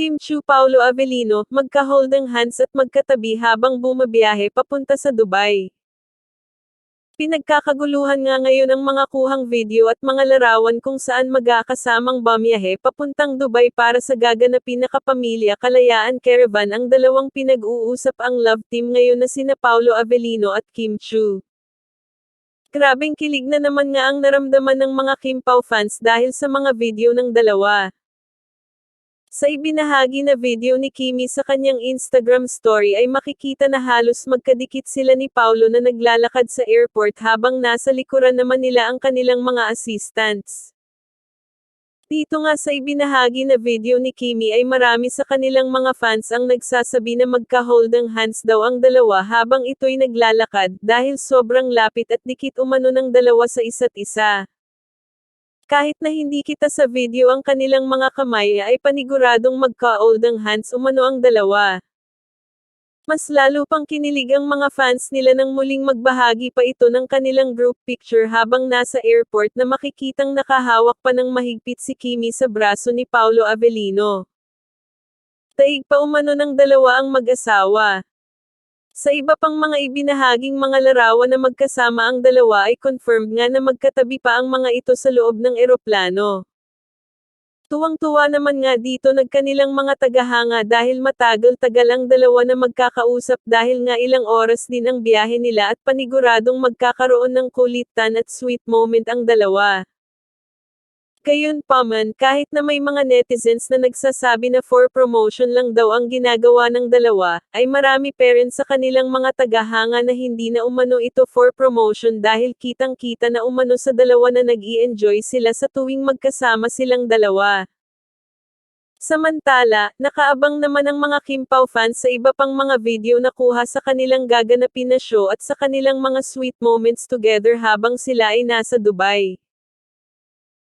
Kim Chu Paulo Avellino, magka-holding hands at magkatabi habang bumabiyahe papunta sa Dubai. Pinagkakaguluhan nga ngayon ang mga kuhang video at mga larawan kung saan magkakasamang bumiyahe papuntang Dubai para sa gaganapin na Kapamilya Kalayaan Caravan. Ang dalawang pinag-uusap ang love team ngayon na sina Paulo Avellino at Kim Chu. Grabeng kilig na naman nga ang naramdaman ng mga Kim Pao fans dahil sa mga video ng dalawa. Sa ibinahagi na video ni Kimi sa kanyang Instagram story ay makikita na halos magkadikit sila ni Paulo na naglalakad sa airport habang nasa likuran naman nila ang kanilang mga assistants. Dito nga sa ibinahagi na video ni Kimi ay marami sa kanilang mga fans ang nagsasabi na magka-holding hands daw ang dalawa habang ito'y naglalakad dahil sobrang lapit at dikit umano ng dalawa sa isa't isa. Kahit na hindi kita sa video ang kanilang mga kamay ay paniguradong magka-holding hands umano ang dalawa. Mas lalo pang kinilig ang mga fans nila nang muling magbahagi pa ito ng kanilang group picture habang nasa airport na makikitang nakahawak pa ng mahigpit si Kimi sa braso ni Paulo Avellino. Daig pa umano ng dalawa ang mag-asawa. Sa iba pang mga ibinahaging mga larawan na magkasama ang dalawa ay confirmed nga na magkatabi pa ang mga ito sa loob ng eroplano. Tuwang-tuwa naman nga dito nagkanilang mga tagahanga dahil matagal-tagal ang dalawa na magkakausap dahil nga ilang oras din ang biyahe nila at paniguradong magkakaroon ng kulitan at sweet moment ang dalawa. Gayunpaman, kahit na may mga netizens na nagsasabi na for promotion lang daw ang ginagawa ng dalawa, ay marami pa rin sa kanilang mga tagahanga na hindi na umano ito for promotion dahil kitang-kita na umano sa dalawa na nag-i-enjoy sila sa tuwing magkasama silang dalawa. Samantala, nakaabang naman ang mga Kim Pao fans sa iba pang mga video na kuha sa kanilang gaganapin na show at sa kanilang mga sweet moments together habang sila ay nasa Dubai.